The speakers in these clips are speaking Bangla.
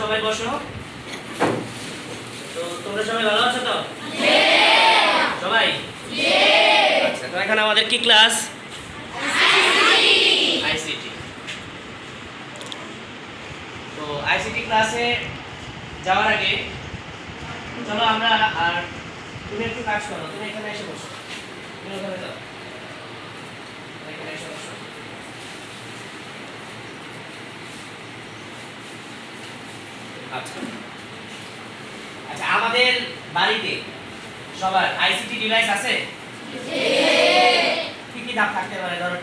সবাই বসো। তো তোমরা সবাই ভালো আছো তো? সবাই আচ্ছা, তো এখানে আমাদের কি ক্লাস? আইসিটি। তো আইসিটি ক্লাসে যাওয়ার আগে চলো আমরা, আর তুমি একটু কাজ করো, তুমি এখানে এসে বসো, তুমি ওখানে যাও, এখানে এসে বসো। আচ্ছা আচ্ছা, আমাদের বাড়িতে সবার আইসিটি ডিভাইস আছে? কি কি দাম থাকতে পারে? ধরো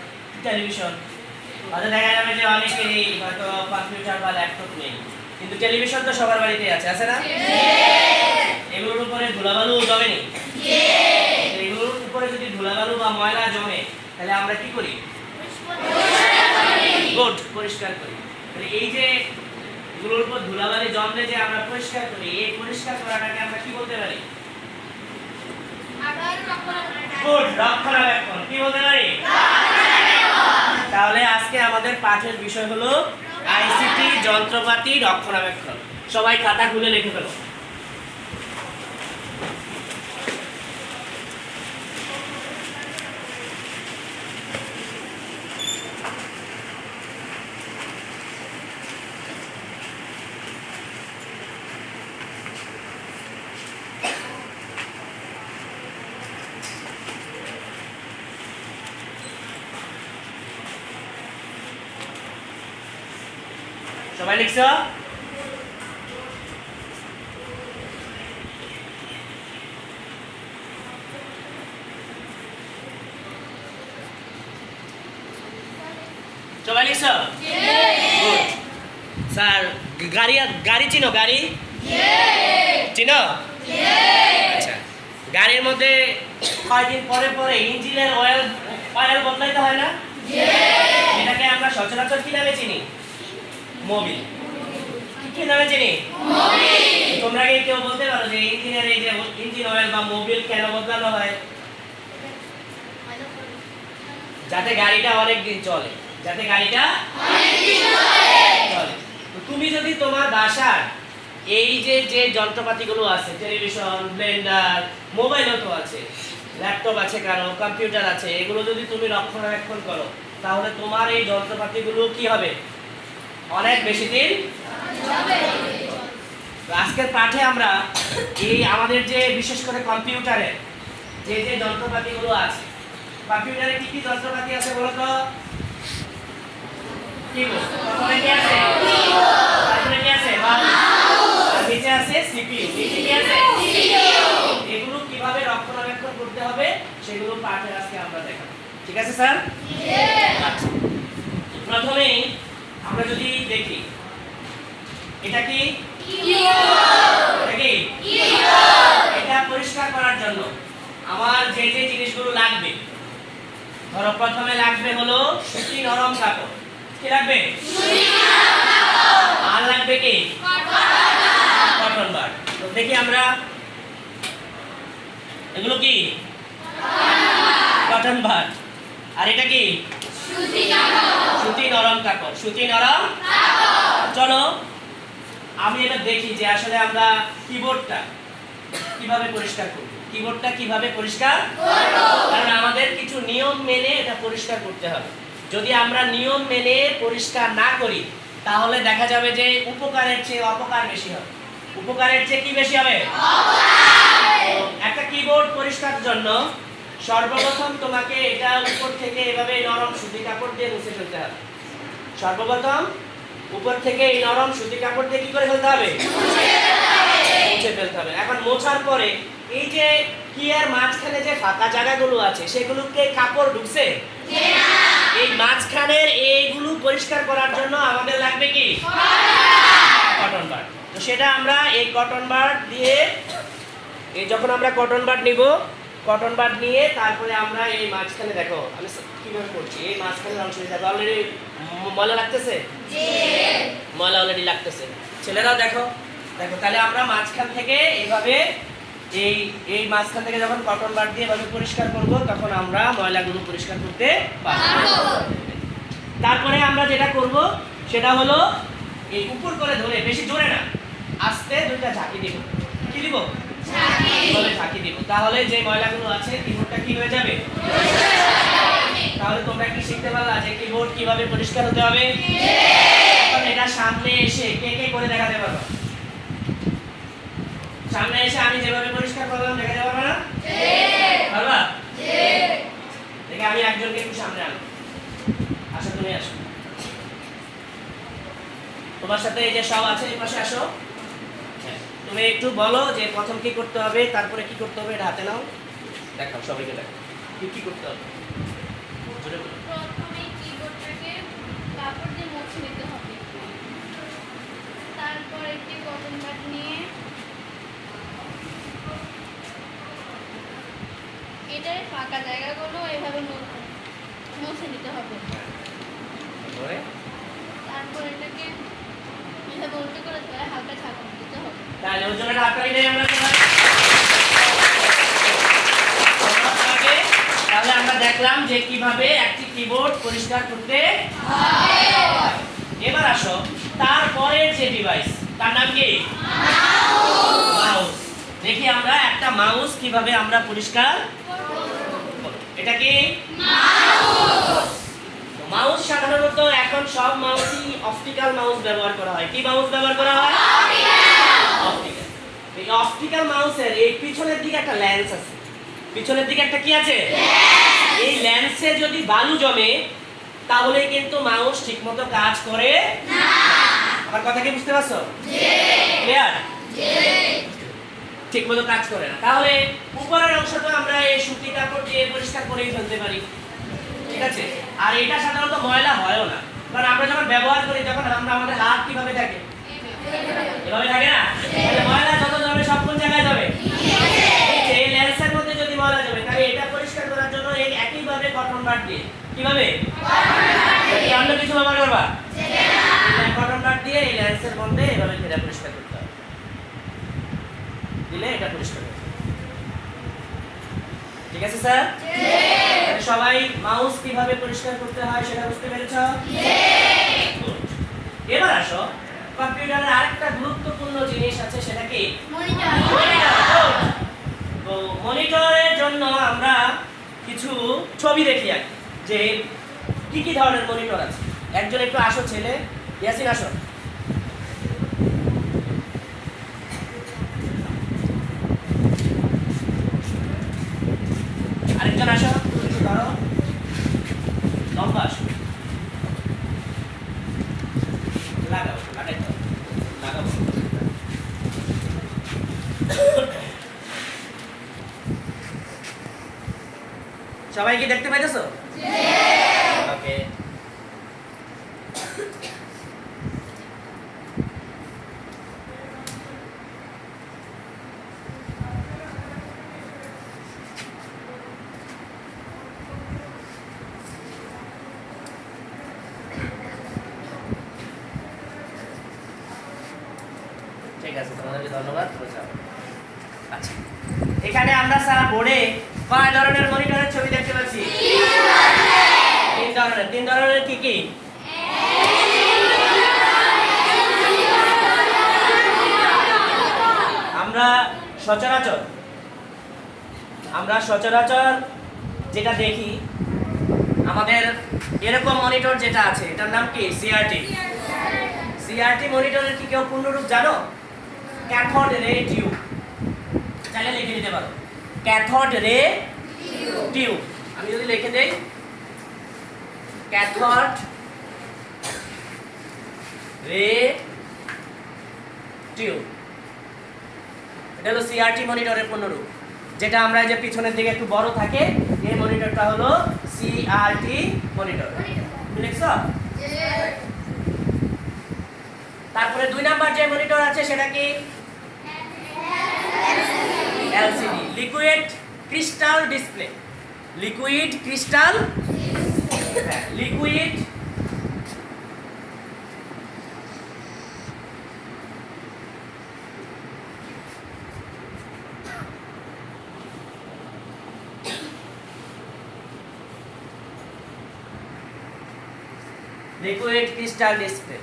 টেলিভিশন, হয়তো দেখা যাবে যে অনেকেরই হয়তো কম্পিউটার বা ল্যাপটপ নেই, কিন্তু টেলিভিশন তো সবার বাড়িতে আছে, আছে না? এগুলোর উপরে ধুলাবালু জমেনি? এগুলোর উপরে যদি ধুলাবালু বা ময়লা জমে তাহলে আমরা কি করি? গুড, পরিষ্কার করি। তাহলে এই যে এগুলোর উপর ধুলাবালি জমলে যে আমরা পরিষ্কার করি, এই পরিষ্কার করাটাকে আমরা কি বলতে পারি? গুড, রক্ষণাবেক্ষণ। কি বলতে পারি? তাহলে আজকে আমাদের পাঠের বিষয় হলো আইসিটি যন্ত্রপাতি রক্ষণাবেক্ষণ। সবাই খাতা খুলে লিখে ফেলো। সবাই লিখছো? সবাই লিখছো? গুড। স্যার, গাড়ি চিনো? গাড়ি চিনো? আচ্ছা, গাড়ির মধ্যে কয়েকদিন পরে পরে ইঞ্জিনের অয়েল বদলাইতে হয় না? এটাকে আমরা সচরাচর কি নামে চিনি? মোবিল। কি নামে চিনি? তোমরা কি কেউ বলতে পারো যে ইঞ্জিনের এই যে ইঞ্জিন অয়েল বা মোবিল কেন বদলানো হয়? যাতে গাড়িটা অনেক দিন চলে, যাতে গাড়িটা চলে। তো তুমি যদি তোমার বাসার এই যে যে যন্ত্রপাতিগুলো আছে, টেলিভিশন, ব্লেন্ডার, মোবাইলও তো আছে, ল্যাপটপ আছে, কারো কম্পিউটার আছে, এগুলো যদি তুমি রক্ষণাবেক্ষণ করো তাহলে তোমার এই যন্ত্রপাতিগুলো কি হবে? অনেক বেশি দিন যাবে। আজকের পাঠে আমরা এই আমাদের যে বিশেষ করে কম্পিউটারে যে যে যন্ত্রপাতিগুলো আছে, কম্পিউটারে কি কি যন্ত্রপাতি আছে বলো তো? কিবোর্ড, প্রথমে কি আছে? তারপরে কি আছে? মাউস, আর নিচে আছে সিপিইউ। নিচে কি আছে? এগুলো কিভাবে রক্ষণাবেক্ষণ করতে হবে সেগুলো পাঠে আজকে আমরা দেখাবো। ঠিক আছে স্যার? আচ্ছা, প্রথমেই আমরা যদি দেখি এটা কি? এটা পরিষ্কার করার জন্য আমার যে যে জিনিসগুলো লাগবে, ধরো প্রথমে লাগবে হলো সুতি নরম কাপড়। কি লাগবে? আর লাগবে কি? Cotton bud. তো দেখি আমরা এগুলো কি? Cotton bud. আর এটা কি? সুতি নরম কাপড়। সুতি নরম কাপড়। চলো আমি এবার দেখি যে আসলে আমরা কিবোর্ডটা কিভাবে পরিষ্কার করব। কিবোর্ডটা কিভাবে পরিষ্কার করব? কারণ আমাদের কিছু নিয়ম মেনে এটা পরিষ্কার করতে হবে। যদি আমরা নিয়ম মেনে পরিষ্কার না করি তাহলে দেখা যাবে যে উপকারের চেয়ে অপকার বেশি হবে। উপকারের চেয়ে কি বেশি হবে? অপকার। একটা কিবোর্ড পরিষ্কারের জন্য সর্বপ্রথম তোমাকে এটা উপর থেকে এভাবে নরম সুতি কাপড় দিয়ে মুছে ফেলতে হবে। সর্বপ্রথম উপর থেকে এই নরম সুতি কাপড় দিয়ে কি করে ফেলতে হবে? মুছে ফেলতে হবে। এখন মোছার পরে এই যে কি এর মাঝখানে যে ফাঁকা জায়গাগুলো আছে সেগুলোকে কাপড় ঢুকছে? না। এই মাঝখানের এইগুলো পরিষ্কার করার জন্য আমাদের লাগবে কি? Cotton bud. তো সেটা আমরা এই কটন বাড দিয়ে, এই যখন আমরা কটন বাড নিব, কটন বাড নিয়ে তারপরে আমরা এই মাঝখানে, দেখো আমি কিভাবে করছি, এই মাঝখানের অংশ দেখো অলরেডি ময়লা লাগতেছে? ময়লা অলরেডি লাগতেছে। ছেলেরাও দেখো দেখো। তাহলে আমরা মাঝখান থেকে এইভাবে এই মাঝখান থেকে যখন কটন বাড দিয়ে এভাবে পরিষ্কার করব তখন আমরা ময়লাগুলো পরিষ্কার করতে পারবো। তারপরে আমরা যেটা করব সেটা হলো এই উপর করে ধরে, বেশি জোরে না, আস্তে দুইটা ঝাঁকি দিব। কি দিব? ঝাঁকি। এভাবে ঝাঁকি দিব, তাহলে যে ময়লাগুলো আছে কিবোর্ডটা কি হয়ে যাবে? তাহলে তোমরা কি শিখতে পারলা যে কিবোর্ড কিভাবে পরিষ্কার হতে হবে? এখন এটা সামনে এসে কে কে করে দেখাতে পারবা? সামনে এসে আমি যেভাবে পরিষ্কার করলাম দেখাতে পারবা না? পারবা? দেখে আমি একজনকে একটু সামনে আনবো। আসো, তুমি আসো। তোমার সাথে এই যে সব আছে এই পাশে আসো। তুমি একটু বলো যে প্রথম কি করতে হবে, তারপরে কি করতে হবে, এটা হাতে নাও, দেখাও সবাইকে, দেখো কি কি করতে হবে। প্রথমে কিবোর্ডটাকে কাপড় দিয়ে মুছে নিতে হবে, তারপর একটি কটন বাড নিয়ে এটার ফাঁকা জায়গাগুলো এভাবে মুছে নিতে হবে। তারপর এটাকে এভাবে উল্টো করে ধরে হালকা ঝাঁকুনি দিতে হবে। তাহলে ওর জন্য হাততালি দেই আমরা। তাহলে আমরা দেখলাম যে কিভাবে একটি কিবোর্ড পরিষ্কার করতে হয়। এবার আসো তারপরের যে ডিভাইস, তার নাম কি? মাউস। দেখি আমরা একটা মাউস কিভাবে আমরা পরিষ্কার করব। এটা কি মাউস? মাউস সাধারণত এখন সব মাউসই অপটিক্যাল মাউস ব্যবহার করা হয়। কি মাউস ব্যবহার করা হয়? অপটিক্যাল। এই অপটিক্যাল মাউসের এই পিছনের দিকে একটা লেন্স আছে। পিছনের দিকে একটা কি আছে? এই লেন্সে যদি বালু জমে তাহলে কিন্তু মাউস ঠিকমতো কাজ করে না। আমার কথা কি বুঝতে পারছো? জি। ক্লিয়ার? জি। ঠিকমতো কাজ করে না। তাহলে উপরের অংশটা আমরা এই সুতি কাপড় দিয়ে পরিষ্কার করেই ফেলতে পারি। ঠিক আছে? আর এটা সাধারণত ময়লা হয়ও না, কারণ আমরা যখন ব্যবহার করি তখন আমরা আমাদের হাত কিভাবে থাকে? এভাবে থাকে না? তাহলে ময়লা যত যাবে সব কোন জায়গায় যাবে? এই লেন্সের মধ্যে যদি ময়লা যাবে তাহলে এটা পরিষ্কার করার জন্য এই একইভাবে কটন বাড দিয়ে কিভাবে? কি অন্য কিছু ব্যবহার করবা? কটন বাড দিয়ে এই লেন্সের মধ্যে এভাবে ঘেরা পরিষ্কার করতে হবে, দিলে এটা পরিষ্কার হবে। ঠিক আছে স্যার? জি। সবাই মাউস কিভাবে পরিষ্কার করতে হয় সেটা বুঝতে পেরেছো? জি। এবার আসো কম্পিউটারের আরেকটা গুরুত্বপূর্ণ জিনিস আছে, সেটা কি? মনিটর। তো মনিটরের জন্য আমরা কিছু ছবি দেখি আর যে কি কি ধরনের মনিটর আছে। একজন একটু আসো, ছেলে ইয়াসিন আসো। আরেকজন আসো, একটু ধরো, লম্বা আসো, লাগাও, লাগাবো। সবাই কি দেখতে পাইতেছো? জি। ওকে। ঠিক আছে, তোমাদেরকে ধন্যবাদ। আচ্ছা, এখানে আমরা স্যার বোর্ডে কয় ধরনের মনিটরের ছবি দেখতে পাচ্ছি? তিন ধরনের কি কি? আমরা সচরাচর যেটা দেখি, আমাদের এরকম মনিটর যেটা আছে এটার নাম কি? সিআরটি। সিআরটি মনিটরের কি কেউ পূর্ণরূপ জানো? Cathode ray tube. চাইলে লিখে দিতে পারো, ক্যাথোড রে টিউব। আমি যদি লিখে দেই ক্যাথোড রে টিউব, এটা হলো সিআরটি মনিটরের পূর্ণরূপ। যেটা আমরা যে পিছনের দিকে একটু বড় থাকে এই মনিটরটা হলো সিআরটি মনিটর। লিখছো? তারপরে 2 নাম্বার যে মনিটর আছে সেটা কি? LCD, liquid crystal display. Liquid crystal, হ্যাঁ, লিকুইড লিকুইড ক্রিস্টাল ডিসপ্লে।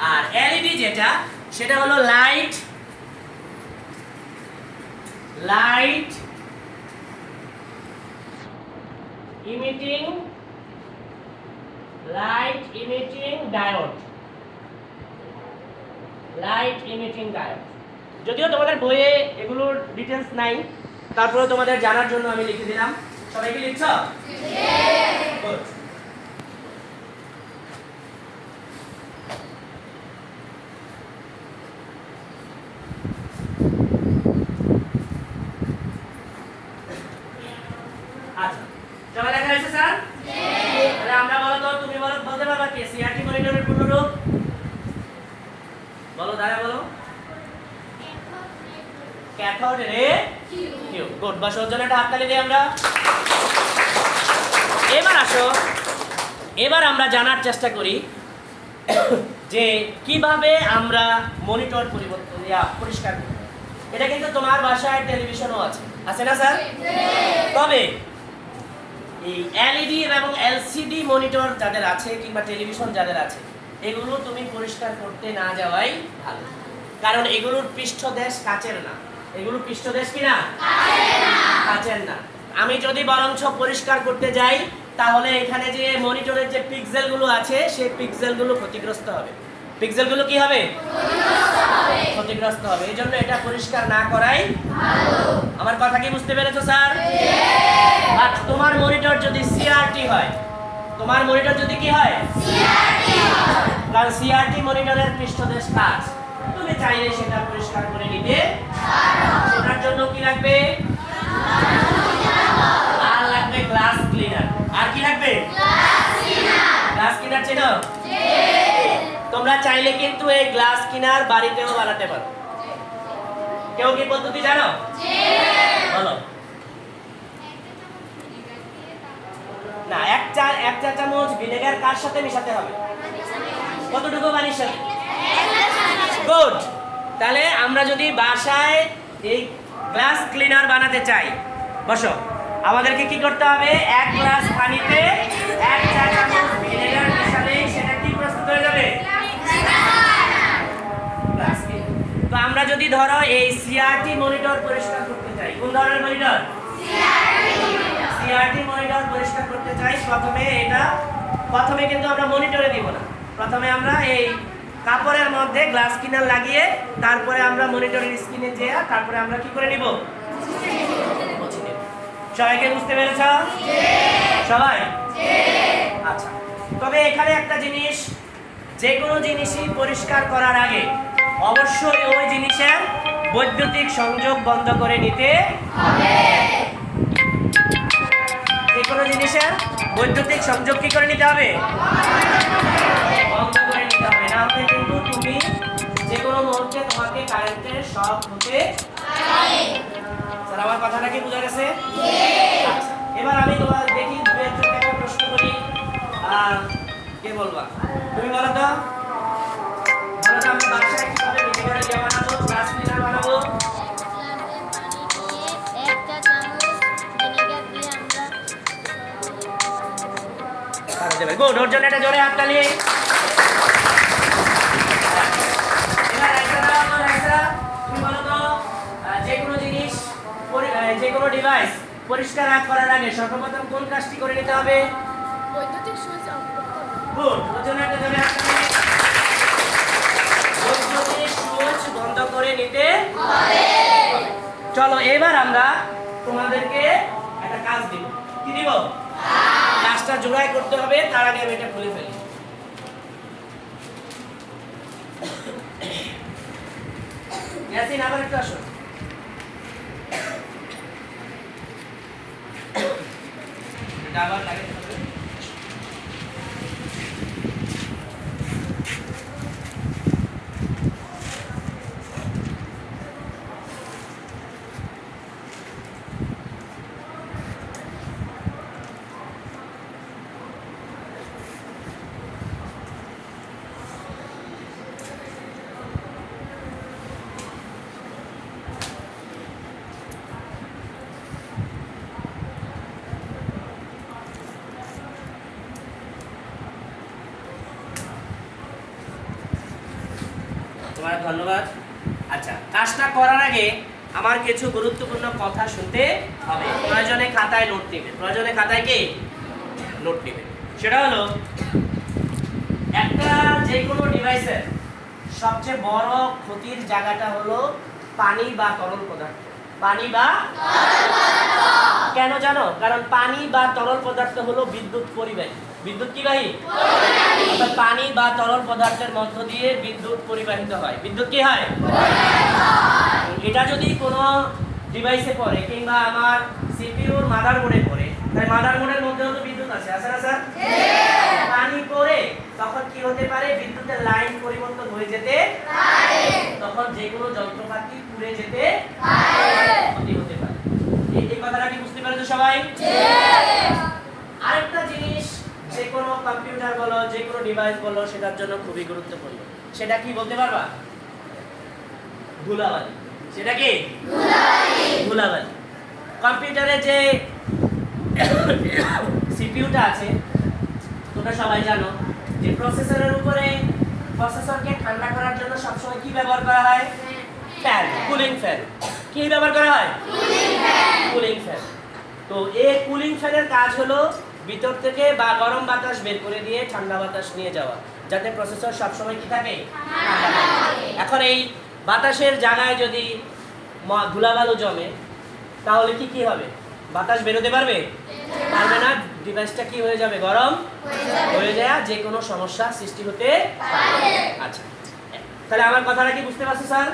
আর এলইডি যেটা সেটা হলো লাইট ইমিটিং ডায়োড। যদিও তোমাদের বইয়ে এগুলোর ডিটেলস নাই, তারপরে তোমাদের জানার জন্য আমি লিখে দিলাম। সবাই কি লিখছ? Good. আচ্ছা, সবাই লেখা হয়েছে স্যার? তাহলে আমরা বলো তো, তুমি বলো, বলতে পারবা কি সিআরটি মনিটরের পূর্ণরূপ? বলো, দাঁড়া বলো। Cathode ray tube. গুড, বাস ওর জন্য একটা হাততালি দিই আমরা। এবার আসো, এবার আমরা জানার চেষ্টা করি যে কিভাবে আমরা মনিটর পরিষ্কার করি। এটা কিন্তু তোমার বাসায় টেলিভিশনও আছে না স্যার? তবে এই এলইডি এবং এলসিডি মনিটর যাদের আছে কিংবা টেলিভিশন যাদের আছে, এগুলো তুমি পরিষ্কার করতে না যাওয়াই ভালো। কারণ এগুলোর পৃষ্ঠদেশ কাচের না। এগুলোর পৃষ্ঠদেশ কি না? কাচের না। আমি যদি বরঞ্চ পরিষ্কার করতে যাই, তাহলে এখানে যে মনিটরের যে পিক্সেলগুলো আছে, সেই পিক্সেলগুলো ক্ষতিগ্রস্ত হবে। পিক্সেলগুলো কি হবে? ক্ষতিগ্রস্ত হবে। এই জন্য এটা পরিষ্কার না করাই ভালো। আমার কথা কি বুঝতে পেরেছো স্যার? আর তোমার মনিটর যদি সিআরটি হয়, তোমার মনিটর যদি কি হয়? সিআরটি হয়। কারণ সিআরটি মনিটরের পৃষ্ঠদেশ কাচ, তুমি চাইলে সেটা পরিষ্কার করে নিতে পারো। সেটার জন্য কি লাগবে? আর লাগবে গ্লাস ক্লিনার। আর কি লাগবে? গ্লাস ক্লিনার চেনো? তোমরা চাইলে কিন্তু এই গ্লাস ক্লিনার বাড়িতেও বানাতে পারো। কেউ কি পদ্ধতি জানো? বলো। না, এক চা চামচ ভিনেগার কার সাথে মিশাতে হবে? কতটুকু পানির সাথে? গুড। তাহলে আমরা যদি বাসায় এই গ্লাস ক্লিনার বানাতে চাই, বসো, আমাদেরকে কি করতে হবে? এক গ্লাস পানিতে এক চা চামচ ভিনেগার মিশালেই সেটা কি প্রস্তুত হয়ে যাবে? তো আমরা যদি ধরো এই সিআরটি মনিটর পরিষ্কার করতে চাই, কোন ধরনের মনিটর? সিআরটি মনিটর পরিষ্কার করতে চাই, প্রথমে কিন্তু আমরা মনিটরে দিব না। প্রথমে আমরা এই কাপড়ের মধ্যে গ্লাস ক্লিনার লাগিয়ে তারপরে আমরা মনিটরের স্ক্রিনে যেয়ে তারপরে আমরা কি করে নিব? সবাইকে বুঝতে পেরেছ? সবাই? আচ্ছা, তবে এখানে একটা জিনিস, যে কোনো জিনিসই পরিষ্কার করার আগে অবশ্যই ওই জিনিসের বৈদ্যুতিক সংযোগ বন্ধ করে নিতে হবে। যে কোনো জিনিসের বৈদ্যুতিক সংযোগ কি করে নিতে হবে? বন্ধ করে নিতে হবে। না হলে কিন্তু তুমি যে কোনো মুহূর্তে তোমাকে কারেন্টের শক হতে পারে। স্যার, আমার কথাটা কি বোঝা গেছে? আচ্ছা, এবার আমি তোমাদের দেখি দু একজনকে একটা প্রশ্ন করি। কে বলবা? তুমি বলো তো। আমি বাসায় কিভাবে ভিনেগার দিয়ে বানাবো, গ্লাস ক্লিনার বানাবো? গুড, ওর জন্য একটা জোরে হাততালি। এবার তুমি বলো তো, যে কোনো জিনিস, যে কোনো ডিভাইস পরিষ্কার করার আগে সর্বপ্রথম কোন কাজটি করে নিতে হবে? বৈদ্যুতিক সুইচ অফ করতে হবে। গুড, ওর জন্য একটা জোরে হাততালি। বৈদ্যুতিক সুইচ বন্ধ করে নিতে হবে। চলো, এবার আমরা তোমাদেরকে একটা কাজ দিব। কি দিব? কাজটা জোড়াই করতে হবে, তার আগে আমি এটা খুলে ফেলি। ইয়াসিন, আবার একটু আসো। এটা আবার লাগাতে হবে। তোমার ধন্যবাদ। আচ্ছা, কাজটা করার আগে আমার কিছু গুরুত্বপূর্ণ কথা শুনতে হবে। প্রয়োজনে খাতায় নোট নেবেন, প্রয়োজনে খাতায় কি নোট নেবেন। সেটা হলো একটা যে কোনো ডিভাইসের সবচেয়ে বড় ক্ষতির জায়গাটা হলো পানি বা তরল পদার্থ। পানি বা কেন জানো? কারণ পানি বা তরল পদার্থ হলো বিদ্যুৎ পরিবাহী। বিদ্যুৎ কি বাহী? অর্থাৎ পানি বা তরল পদার্থের মধ্য দিয়ে বিদ্যুৎ পরিবাহিত হয়। বিদ্যুৎ কি হয়? এটা যদি কোনো ডিভাইসে পড়ে কিংবা আমার সিপিইউর মাদারবোর্ডে পড়ে, তাই মাদারবোর্ডের মধ্যেও তো বিদ্যুৎ আছে না স্যার? পানি পড়ে তখন কি হতে পারে? বিদ্যুতের লাইন পরিবর্তন হয়ে যেতে পারে, তখন যে কোনো যন্ত্রপাতি পুড়ে যেতে পারে, ক্ষতি হতে পারে। এই কথাটা কি বুঝতে পেরেছো সবাই? আরেকটা জিনিস, যে কোনো কম্পিউটার বলো, যে কোনো ডিভাইস বলো, সেটার জন্য খুবই গুরুত্বপূর্ণ। সেটা কি বলতে পারবা? ধুলাবালি। সেটা কি? ধুলাবালি। কম্পিউটারে যে সিপিইউটা আছে, তোমরা সবাই জানো যে প্রসেসরের উপরে প্রসেসরকে ঠান্ডা করার জন্য সবসময় কি ব্যবহার করা হয়? Fan, cooling fan. কি ব্যবহার করা হয়? Cooling fan. তো এই কুলিং ফ্যানের কাজ হলো ভিতর থেকে বা গরম বাতাস বের করে দিয়ে ঠান্ডা বাতাস নিয়ে যাওয়া, যাতে প্রসেসর সবসময় কি থাকে? এখন এই বাতাসের জায়গায় যদি ধুলাবালু জমে, তাহলে কি হবে? বাতাস বেরোতে পারবে? পারবে না। ডিভাইসটা কি হয়ে যাবে? গরম হয়ে যায়, যে কোনো সমস্যা সৃষ্টি হতে পারে। আচ্ছা, তাহলে আমার কথাটা কি বুঝতে পারছো স্যার?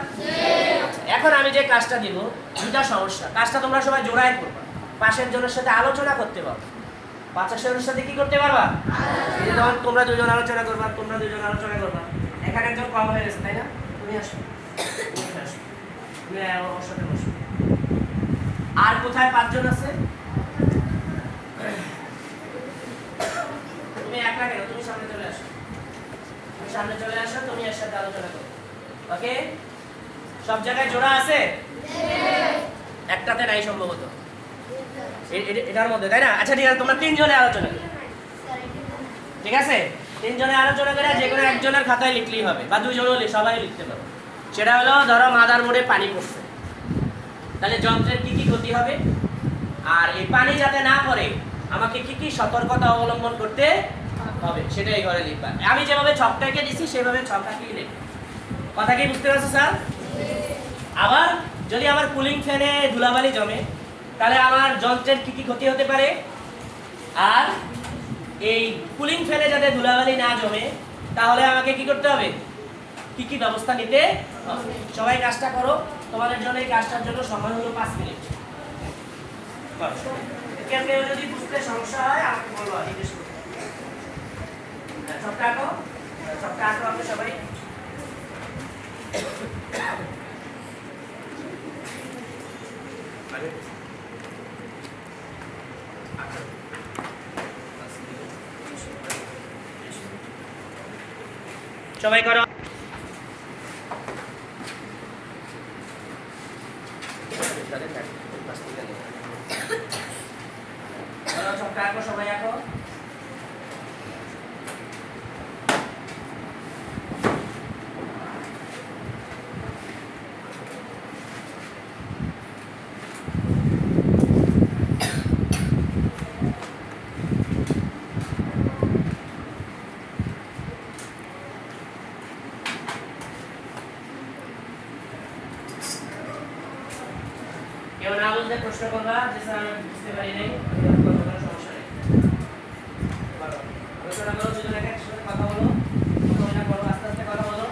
এখন আমি যে কাজটা দিব, দুটা সমস্যা। কাজটা তোমরা সবাই জোড়ায় করবা, পাশের জনের সাথে আলোচনা করতে পারো। পাশের জনের সাথে কি করতে পারবা? তোমরা দুজন আলোচনা করবা, তোমরা দুজন আলোচনা করবা। এখানে একজন কম হয়ে গেছে, তাই না? তুমি আসো, তুমি ওর সাথে বসো। আর কোথায় 5 জন আছে? তুমি একলা কেন? তুমি সামনে চলে আসো, তুমি সামনে চলে আসো, তুমি এর সাথে আলোচনা করো। ওকে? সব জায়গায় জোড়া আছে? একটাতে নাই সম্ভবত, এটার মধ্যে, তাই না? আচ্ছা ঠিক আছে, তোমরা 3 জনে আলোচনা করো। ঠিক আছে? 3 জনে আলোচনা করে যে কোনো একজনের খাতায় লিখলেই হবে, বা 2 জনও সবাই লিখতে পারো। সেটা হলো, ধরো মাদারবোর্ডে পানি পড়ছে, তাহলে যন্ত্রের কি ক্ষতি হবে, আর এই পানি যাতে না পড়ে আমাকে কি সতর্কতা অবলম্বন করতে হবে, সেটাই ঘরে লিখবা। আমি যেভাবে ছকটাকে দিছি সেভাবে ছকটাকেই লিখবে। কথা কি বুঝতে পারছো স্যার? আবার যদি আমার কুলিং ফ্যানে ধুলাবালি জমে, তাহলে আমার যন্ত্রের কি ক্ষতি হতে পারে, আর এই কুলিং ফ্যানে যাতে ধুলাবালি না জমে, তাহলে আমাকে কি করতে হবে, কি ব্যবস্থা নিতে হবে। সবাই কাজটা করো। তোমাদের জন্য এই কাজটার জন্য সময় হলো 5 মিনিট। কেউ যদি বুঝতে সমস্যা হয় আমাকে বলো, জিজ্ঞেস করো। সবটা আঁকো, আমরা সবাই। সবাই করো। সবটা আঁকো, সবাই আঁকো। কেউ না বুঝলে প্রশ্ন করবা, যে স্যার আমি বুঝতে পারি নাই, কোনো সমস্যা নেই। আলোচনা করো, দুজন একসাথে কথা বলো, আস্তে আস্তে কথা বলো।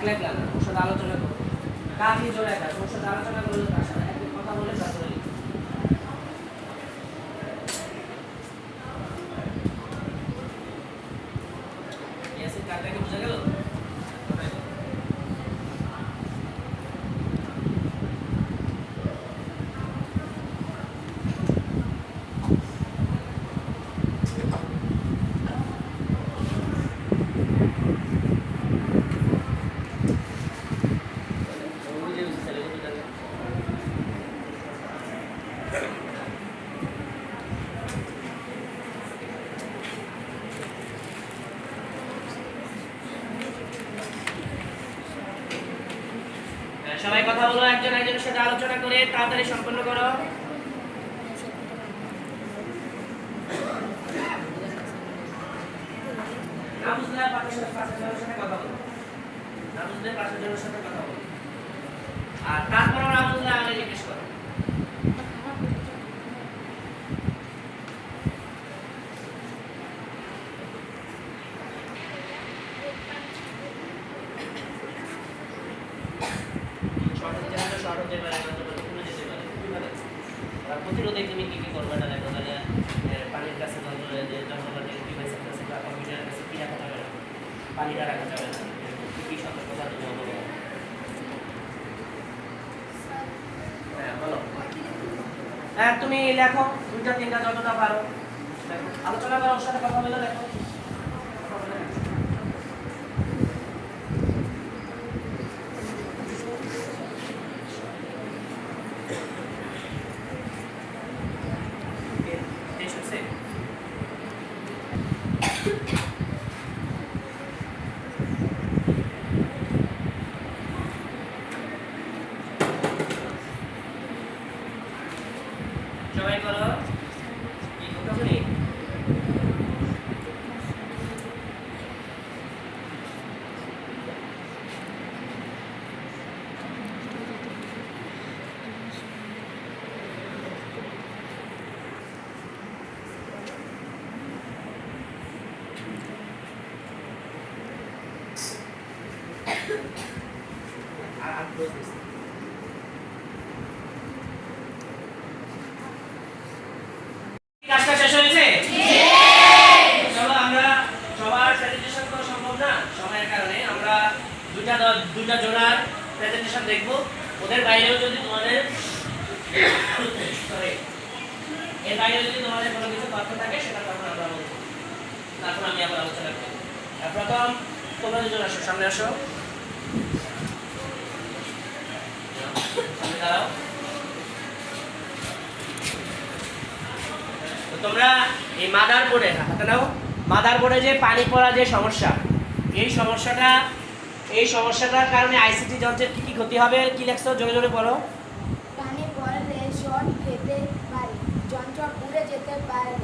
একলা একলা না, ওর সাথে আলোচনা করো। কাজই জোরে কাজ, ওর সাথে আলোচনা করলে তার সাথে একটু কথা বলে তারপরে লিখো। ইয়াসির কাজটা কি বুঝা গেল? সবাই কথা বলো, একজন একজনের সাথে আলোচনা করে তাড়াতাড়ি সম্পন্ন করো। না বুঝলে পাশের জনের সাথে কথা বলো, না বুঝলে পাশের জনের সাথে কথা বলো, আর তারপর না বুঝলে আমাকে জিজ্ঞেস করো। প্রতিরোধে তুমি কি কি করবে না দেখো, তাহলে পানির কাছে যন্ত্রপাতি ডিভাইসের কাছে বা কম্পিউটারের কাছে কি রাখা যাবে না, পানিটা রাখা যাবে না, কি কি সতর্কতা তুমি অবলম্বন। হ্যাঁ বলো। হ্যাঁ তুমি লেখো, দুইটা তিনটা যতটা পারো আলোচনা করো, ওর সাথে কথা বলে দেখো। সবাই করো, কি কথা বলি? আর ক্লোজ দিস। কাজটা শেষ হয়েছে? চলো আমরা সবার প্রেজেন্টেশন করা সম্ভব না সময়ের কারণে, আমরা দুইটা জোড়ার প্রেজেন্টেশন দেখব। ওদের বাইরেও যদি তোমাদের এর বাইরেও যদি তোমাদের কোনো কিছু তথ্য থাকে সেটা তখন আমরা বলবো, তারপর আমি আবার আলোচনা করব। প্রথম তোমরা দুজন আসো, সামনে আসো, সামনে দাঁড়াও। তোমরা এই মাদার বোর্ডে হাতে নাও, মাদার বোর্ডে যে পানি পড়া যে সমস্যা, এই সমস্যাটার কারণে আইসিটি যন্ত্রের কি কি ক্ষতি হবে, কি লেখছো জোরে জোরে পড়ো। পানি পড়লে শর্ট খেতে পারে, যন্ত্র পুড়ে যেতে পারে।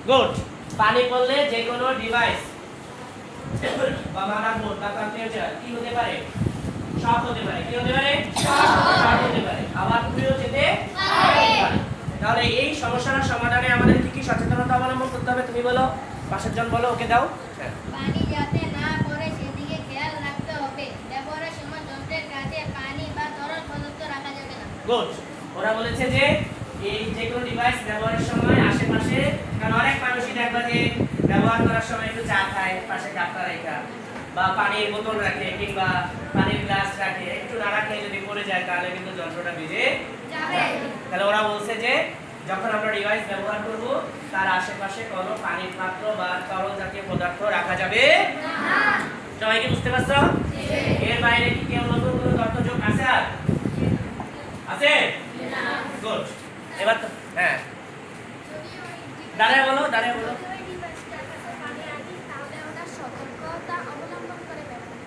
গুড। পানি পড়লে যে কোনো ডিভাইস বা মাদার বোর্ড বা কম্পিউটার কি হতে পারে, শর্ট হতে পারে। কি হতে পারে? শর্ট হতে পারে, আবার পুড়েও যেতে পারে। তাহলে এই সমস্যার সমাধানে আমাদের কি কি সচেতনতা অবলম্বন করতে হবে তুমি বলো, পাশের জন বলো, ওকে দাও। পানি যাতে না পড়ে সেদিকে খেয়াল রাখতে হবে। ব্যবহারের সময় যন্ত্রের কাছে পানি বা তরল পদার্থ রাখা যাবে না। গুড। ওরা বলেছে যে এই যে কোনো ডিভাইস ব্যবহারের সময় আশেপাশে, কারণ অনেক মানুষই দেখবা যে ব্যবহার করার সময় একটু চা খায়, পাশে কাপটা রেখা বা পানির বোতল রাখে কিংবা পানির গ্লাস রাখে, একটু না রাখলে যদি পড়ে যায় তাহলে কিন্তু যন্ত্রটা ভিজে যাবে। তাহলে ওরা বলছে যে যখন আমরা ডিভাইস ব্যবহার করব তার আশেপাশে কোনো পানির পাত্র বা তরল জাতীয় পদার্থ রাখা যাবে না। সবাই কি বুঝতে পারছো? এর বাইরে কি কেউ নতুন কোনো তথ্য যোগ আছে? আর আছে? না। গুড। এবার তো হ্যাঁ দাঁড়ায় বলো, দাঁড়ায় বলো।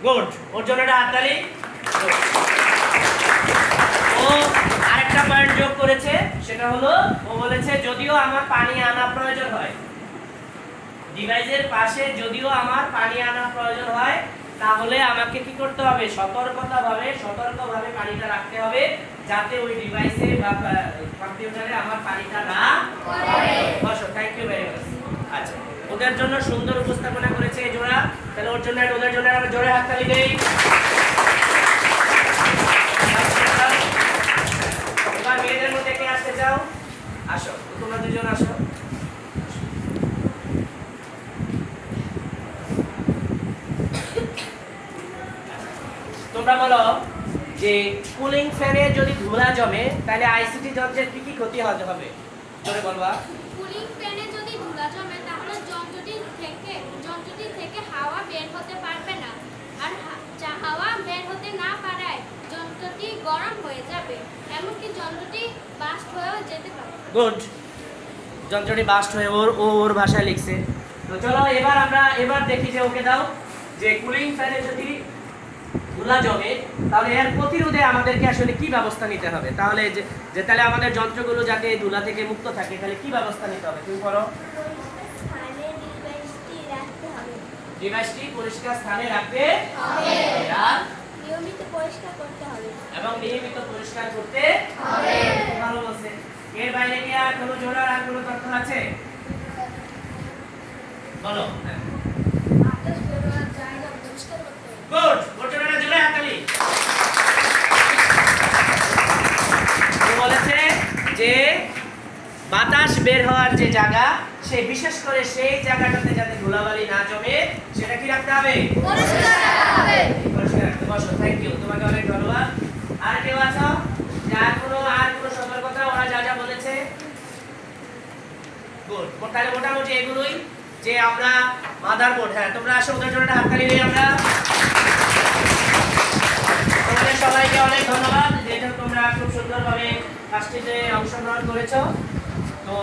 গুড। ওর জন্য একটা হাততালি। ও আরেকটা পয়েন্ট যোগ করেছে, সেটা হলো ও বলেছে যদিও আমার পানি আনা প্রয়োজন হয়, ডিভাইসের পাশে যদিও আমার পানি আনা প্রয়োজন হয়, তাহলে আমাকে কি করতে হবে, সতর্কভাবে পানিটা রাখতে হবে যাতে ওই ডিভাইসে বা কম্পিউটারে আমার পানিটা না পড়ে। বসো, থ্যাংক ইউ ভেরি মাচ। আচ্ছা, ওদের জন্য সুন্দর উপস্থাপনা করেছে এই জোড়া, তাহলে ওদের জন্য আমরা জোরে হাততালি দেই। যাও, আসো তোমরা দুজন আসো। তোমরা বলো যে কুলিং ফ্যানে যদি ধুলা জমে তাহলে আইসিটি যন্ত্রের কি কি ক্ষতি হবে? জোরে বলবা। কুলিং ফ্যানে যদি ধুলা জমে তাহলে যন্ত্রটি থেকে হাওয়া বের হতে পারবে না, আর হাওয়া বের হতে না পারায় যন্ত্রটি গরম হয়ে যাবে, এমনকি যন্ত্রটি বাস্ট হয়েও যেতে পারে। গুড, যন্ত্রটি বাস্ট হয়ে ওর ভাষায় লিখছে। তো চলো এবার দেখি যে ওকে দাও যে কুলিং ফ্যানে যদি ধুলা জমে তাহলে এর প্রতিরোধে আমাদেরকে আসলে কি ব্যবস্থা নিতে হবে? তাহলে যে তাহলে আমাদের যন্ত্রগুলো যাতে ধুলা থেকে মুক্ত থাকে তাহলে কি ব্যবস্থা নিতে হবে? তুমি করো। ডিভাইসটি পরিষ্কার স্থানে রাখতে হবে, আর নিয়মিত পরিষ্কার করতে হবে। এবং নিয়মিত পরিষ্কার করতে হবে। ভালো বলছে। এর বাইরে কি আর কোনো জোড়ার আর কোনো তথ্য আছে? বলো। বাতাস বের হওয়ার জায়গা পরিষ্কার করতে হবে। গুড, ঘটনাটা জোরে হাততালি। ও বলেছে যে বাতাস বের হওয়ার যে জায়গা বিশেষ করে সেই জায়গাটাতে যাতে ধুলাবালি না জমে সেটা কি রাখতে হবে? পরিষ্কার রাখতে হবে। পরিষ্কার রাখতে। বসো, থ্যাংক ইউ, তোমাকে অনেক ধন্যবাদ। আর কেউ আছো আর কোনো সতর্কতা ওরা যা বলেছে? গুড, তাহলে মোটামুটি এগুলোই যে আমরা মাদারবোর্ড। হ্যাঁ, তোমরা আসো, ওদের জন্য একটা হাততালি দিই আমরা। তোমাদের সবাইকে অনেক ধন্যবাদ, যেটা তোমরা খুব সুন্দরভাবে কাজটিতে অংশগ্রহণ করেছো। তো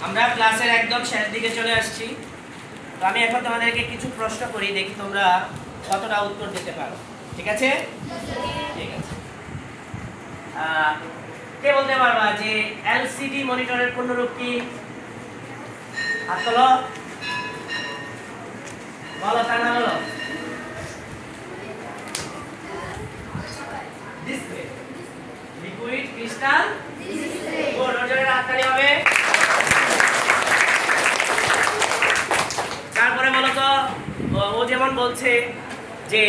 আমরা ক্লাসের একদম শেষ দিকে চলে আসছি। তো আমি এখন তোমাদেরকে কিছু প্রশ্ন করি, দেখি তোমরা কতটা উত্তর দিতে পারো। ঠিক আছে? ঠিক আছে। কে বলতে পারবা যে এলসিডি মনিটরের পূর্ণরূপ কি? হাত তোলো, বলো, তা না বলো। Display, liquid crystal display. Good, ওর জন্য হাততালি হবে। তারপরে বলো তো, ও যেমন বলছে যে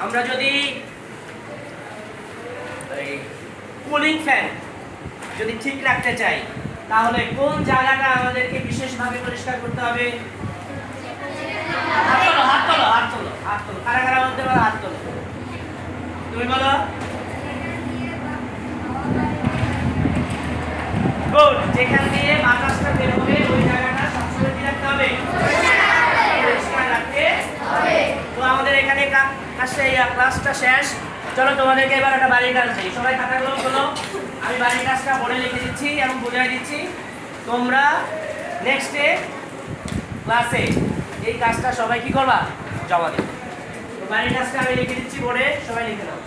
আমরা যদি কুলিং ফ্যান যদি ঠিক রাখতে চাই তাহলে কোন জায়গাটা আমাদেরকে বিশেষভাবে পরিষ্কার করতে হবে? হাত তোলো, হাত তোলো, হাত তোলো, হাত তোলো। কারা কারা বলতে পারো? হাত তোলো। তুমি বলো। গুড, যেখান দিয়ে বাতাসটা বের হবে ওই জায়গাটা সবসময় কি রাখতে হবে? পরিষ্কার রাখতে হবে। তো আমাদের এখানে ক্লাসটা শেষ। চলো তোমাদেরকে এবার একটা বাড়ির কাজ দিই। সবাই খাতাগুলো খোলো। আমি বাড়ির কাজটা বোর্ডে লিখে দিচ্ছি এবং বুঝিয়ে দিচ্ছি। তোমরা নেক্সট ক্লাসে এই কাজটা সবাই কি করবা? জমা দিবে। তো বাড়ির কাজটা আমি লিখে দিচ্ছি বোর্ডে, সবাই লিখে নাও।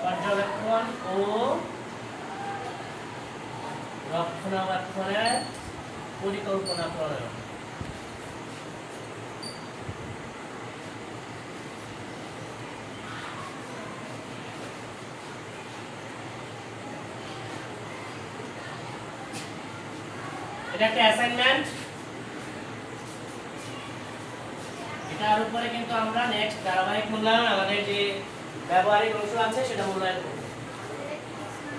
পর্যবেক্ষণ ও রক্ষণাবেক্ষণের পরিকল্পনা প্রণয়ন। এটা একটা অ্যাসাইনমেন্ট। এটার উপরে কিন্তু আমরা নেক্সট ধারাবাহিক মূল্যায়ন, আমাদের যে ব্যবহারিক অংশ আছে সেটা মূল্যায়ন করব।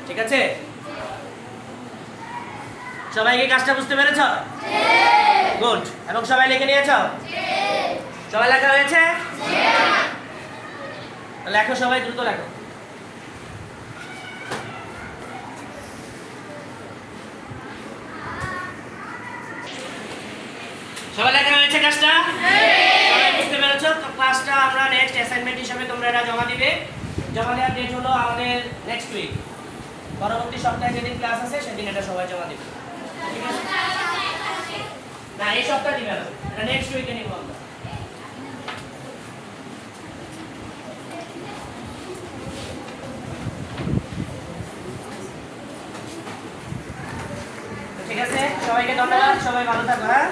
ঠিক আছে? সবাই কি কাজটা বুঝতে পেরেছো? গুড। এবং সবাই লিখে নিয়েছো? সবাই লেখা হয়েছে? লেখো সবাই, দ্রুত লেখো। সবাই লেখা হয়েছে কাজটা? সবাই বুঝতে পেরেছো? তো ক্লাসটা আমরা নেক্সট অ্যাসাইনমেন্ট হিসেবে তোমরা এটা জমা দিবে। জমা দেওয়ার ডেট হলো আমাদের নেক্সট উইক, পরবর্তী সপ্তাহে যেদিন ক্লাস আছে সেদিন এটা সবাই জমা দিবে। ঠিক আছে? না, এই সপ্তাহে দিবে না, এটা নেক্সট উইকে নিব আমরা। ঠিক আছে, সবাইকে ধন্যবাদ, সবাই ভালো থাকো। হ্যাঁ।